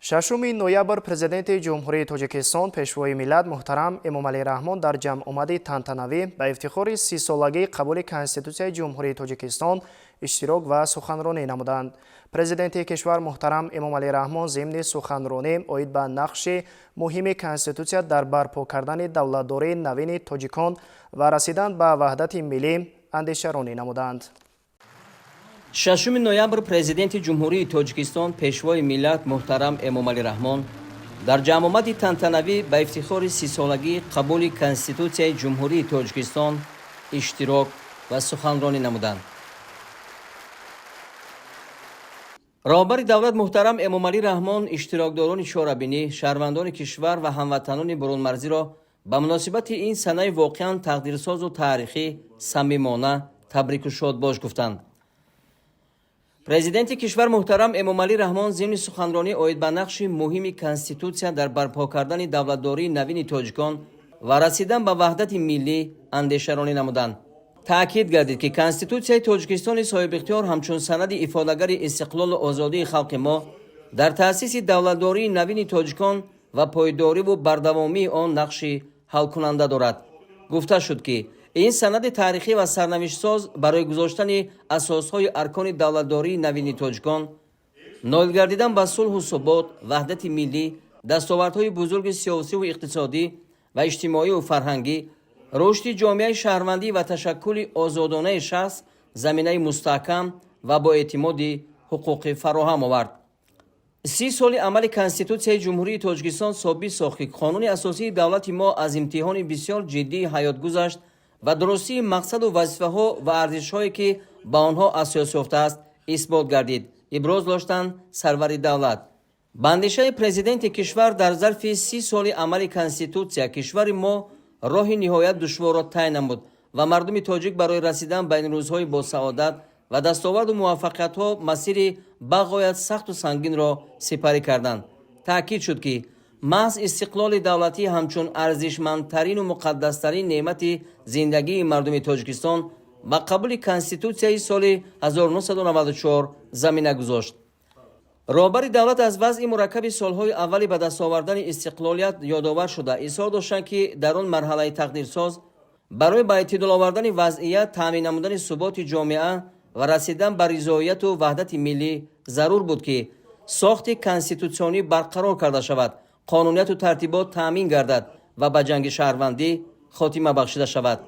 шашуми ноябр президенти ҷумҳурии тоҷикистон пешвои миллат муҳтарам эмомалӣ раҳмон дар ҷамъомади тантанавӣ ба ифтихори 30-солагии қабули конститутсияи ҷумҳурии тоҷикистон иштирок ва суханронӣ намуданд. Президенти кишвар муҳтарам эмомалӣ раҳмон зимни суханронӣ оид ба нақши муҳими конститутсия дар барпо кардани давлатдории навини тоҷикон ва расидан ба ваҳдати миллӣ андешаронӣ намуданд. 6 ноябр президенти ҷумҳурии тоҷикистон пешвои миллат муҳтарам эмомалӣ раҳмон дар ҷамъомади тантанавӣ ба ифтихори 30-солагии қабули конститутсияи ҷумҳурии тоҷикистон иштирок ва суханронӣ намуданд. роҳбари давлат муҳтарам эмомалӣ раҳмон иштирокдорони чорабинӣ, шаҳрвандони кишвар ва ҳамватанони бурунмарзиро ба муносибати ин санаи воқеан тақдирсозу таърихӣ самимона табрику шодбош гуфтанд. президенти кишвар муҳтарам эмомалӣ раҳмон зимни суханронӣ оид ба нақши муҳими конститутсия дар барпо кардани давлатдории навини тоҷикон ва расидан ба ваҳдати миллӣ андешаронӣ намуданд. таъкид гардид ки конститутсияи тоҷикистони соҳибихтиёр ҳамчун санади ифодагари истиқлолу озодии халқи мо дар таъсиси давлатдории навини тоҷикон ва пойдориву бардавомии он нақши ҳалкунанда дорад. гуфта шуд ки ин санади таърихӣ ва сарнавиштсоз барои гузоштани асосҳои аркони давлатдории навини тоҷикон, ноил гардидан ба сулҳу субот, ваҳдати миллӣ, дастовардҳои бузурги сиёсиву иқтисодӣ ва иҷтимоиву фарҳангӣ, рушди ҷомеаи шаҳрвандӣ ва ташаккули озодонаи шахс заминаи мустаҳкам ва боэътимоди ҳуқуқӣ фароҳам овард. 30 соли амали конститутсияи ҷумҳурии тоҷикистон собит сохт ки қонуни асосии давлати мо аз имтиҳони бисёр ҷиддии ҳаёт гузашт ва дурустии мақсаду вазифаҳо ва арзишҳое ки ба онҳо асос ёфтааст исбот гардид, иброз доштанд сарвари давлат. ба андешаи президенти кишвар дар зарфи 30 соли амали конститутсия кишвари мо роҳи ниҳоят душворро тай намуд ва мардуми тоҷик барои расидан ба ин рӯзҳои босаодат ва дастоварду муваффақиятҳо масири бағоят сахту сангинро сипарӣ карданд. таъкид шуд ки маҳз истиқлоли давлатӣ ҳамчун арзишмандтарину муқаддастарин неъмати зиндагии мардуми тоҷикистон ба қабули конститутсияи соли 1994 замина гузошт. роҳбари давлат аз вазъи мураккаби солҳои аввали ба даст овардани истиқлолият ёдовар шуда изҳор доштанд ки дар он марҳалаи тақдирсоз барои ба эътидол овардани вазъият, таъмин намудани суботи ҷомеа ва расидан ба ризоияту ваҳдати миллӣ зарур буд ки сохти конститутсионӣ барқарор карда шавад, қонунияту тартибот таъмин гардад ва ба ҷанги шаҳрвандӣ хотима бахшида шавад.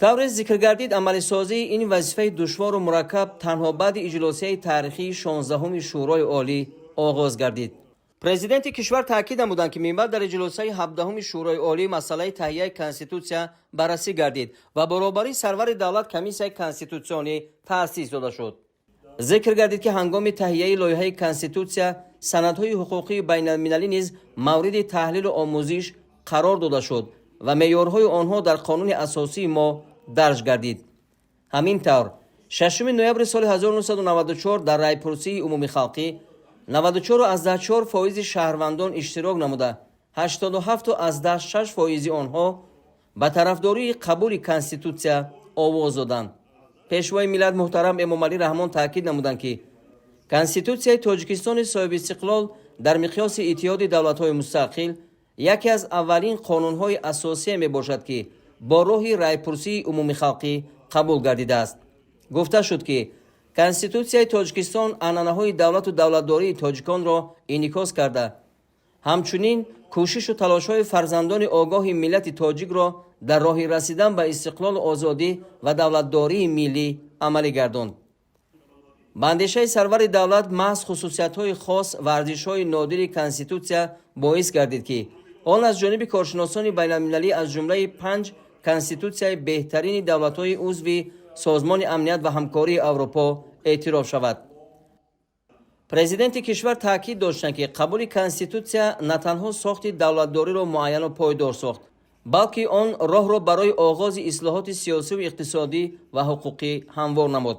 тавре зикр гардид амалисозии ин вазифаи душвору мураккаб танҳо баъди иҷлосияи таърихии 16-уми шӯрои олӣ оғоз гардид. президенти кишвар таъкид намуданд ки минбаъд дар иҷлосияи 17-уми шӯрои олӣ масъалаи таҳияи конститутсия баррасӣ гардид ва бо роҳбарии сарвари давлат комиссияи конститутсионӣ таъсис дода шуд. зикр гардид ки ҳангоми таҳияи лоиҳаи конститутсия санадҳои ҳуқуқии байналмилалӣ низ мавриди таҳлилу омӯзиш қарор дода шуд ва меъёрҳои онҳо дар қонуни асосии мо дарҷ гардид. ҳамин тавр 6 ноябри соли 1994 дар райпурсии умуми халқӣ 94.4% шаҳрвандон иштирок намуда 87.6% онҳо ба тарафдории қабули конститутсия овоз доданд. пешвои миллат муҳтарам эмомалӣ раҳмон таъкид намуданд ки конститутсияи тоҷикистони соҳибистиқлол дар миқёси иттиҳоди давлатҳои мустақил яке аз аввалин қонунҳои асосие мебошад ки бо роҳи райпурсии умуми халқӣ қабул гардидааст. гуфта шуд ки конститутсияи тоҷикистон анъанаҳои давлату давлатдории тоҷиконро инъикос карда, ҳамчунин кӯшишу талошҳои фарзандони огоҳи миллати тоҷикро дар роҳи расидан ба истиқлолу озодӣ ва давлатдории миллӣ амалӣ гардонд. ба андешаи сарвари давлат маҳз хусусиятҳои хос ва арзишҳои нодири конститутсия боис гардид ки он аз ҷониби коршиносони байналмилалӣ аз ҷумлаи 5 конститутсияи беҳтарини давлатҳои узви созмони амният ва ҳамкории аврупо эътироф шавад. президенти кишвар таъкид доштанд ки қабули конститутсия на танҳо сохти давлатдориро муайяну пойдор сохт, балки он роҳро барои оғози ислоҳоти сиёсиву иқтисодӣ ва ҳуқуқӣ ҳамвор намуд.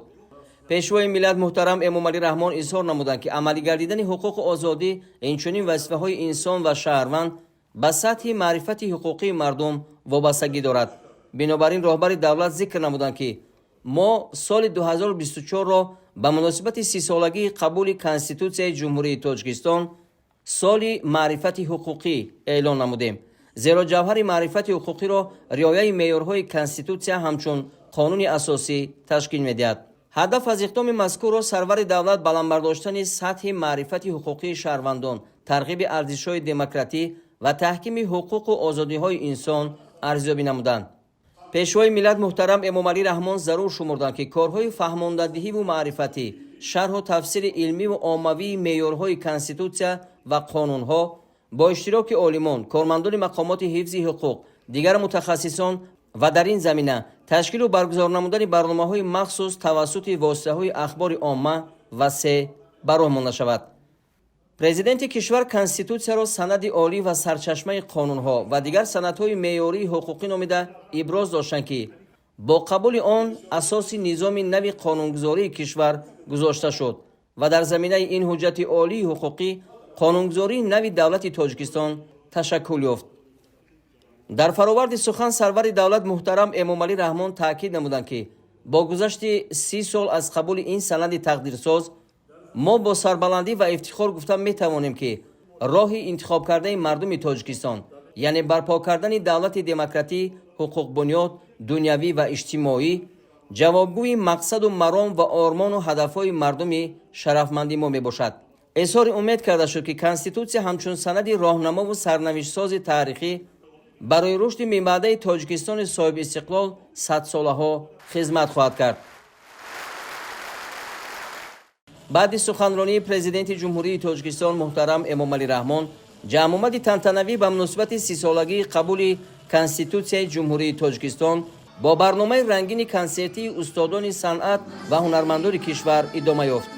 пешвои миллат муҳтарам эмомалӣ раҳмон изҳор намуданд ки амалӣ гардидани ҳуқуқу озодӣ инчунин вазифаҳои инсон ва шаҳрванд ба сатҳи маърифати ҳуқуқии мардум вобастагӣ дорад. бинобар ин роҳбари давлат зикр намуданд ки мо соли 2024-ро ба муносибати 30-солагии қабули конститутсияи ҷумҳурии тоҷикистон соли маърифати ҳуқуқӣ эълон намудем, зеро ҷавҳари маърифати ҳуқуқиро риояи меъёрҳои конститутсия ҳамчун қонуни асосӣ ташкил медиҳад. ҳадаф аз иқдоми мазкурро сарвари давлат баландбардоштани сатҳи маърифати ҳуқуқии шаҳрвандон, тарғиби арзишҳои демократӣ ва таҳкими ҳуқуқу озодиҳои инсон арзёбӣ намуданд. пешвои миллат муҳтарам Эмомалӣ Раҳмон зарур шумурданд, ки корҳои фаҳмондадиҳиву маърифатӣ, шарҳу тафсири илмиву оммавии меъёрҳои конститутсия ва қонунҳо бо иштироки олимон, кормандони мақомоти ҳифзи ҳуқуқ, дигар мутахассисон ва дар ин замина ташкилу баргузор намудани барномаҳои махсус тавассути воситаҳои ахбори омма ва се ба роҳ монда шавад. президенти кишвар конститутсияро санади олӣ ва сарчашмаи қонунҳо ва дигар санадҳои меъёрии ҳуқуқӣ номида иброз доштанд, ки бо қабули он асоси низоми нави қонунгузории кишвар гузошта шуд ва дар заминаи ин ҳуҷҷати олии ҳуқуқӣ қонунгузории нави давлати Тоҷикистон ташаккул ёфт. дар фароварди сухан сарвари давлат муҳтарам Эмомалӣ Раҳмон таъкид намуданд, ки бо гузашти 30 сол аз қабули ин санади тақдирсоз мо бо сарбаландӣ ва ифтихор гуфта метавонем, ки роҳи интихоб кардаи мардуми Тоҷикистон, яъне барпо кардани давлати демократӣ, ҳуқуқбунёд, дунявӣ ва иҷтимоӣ, ҷавобгӯи мақсаду маром ва ормону ҳадафҳои мардуми шарафманди мо мебошад. изҳори умед карда шуд, ки конститутсия ҳамчун санади роҳнамову сарнавиштсози таърихӣ барои рушди минбаъдаи Тоҷикистони соҳибистиқлол садсолаҳо хизмат хоҳад кард. баъди суханронии президенти ҷумҳурии Тоҷикистон муҳтарам Эмомалӣ Раҳмон, ҷамъомади тантанавӣ ба муносибати 30-солагии қабули Конститутсияи ҷумҳурии Тоҷикистон бо барномаи рангини консертии устодони санъат ва ҳунармандони кишвар идома ёфт.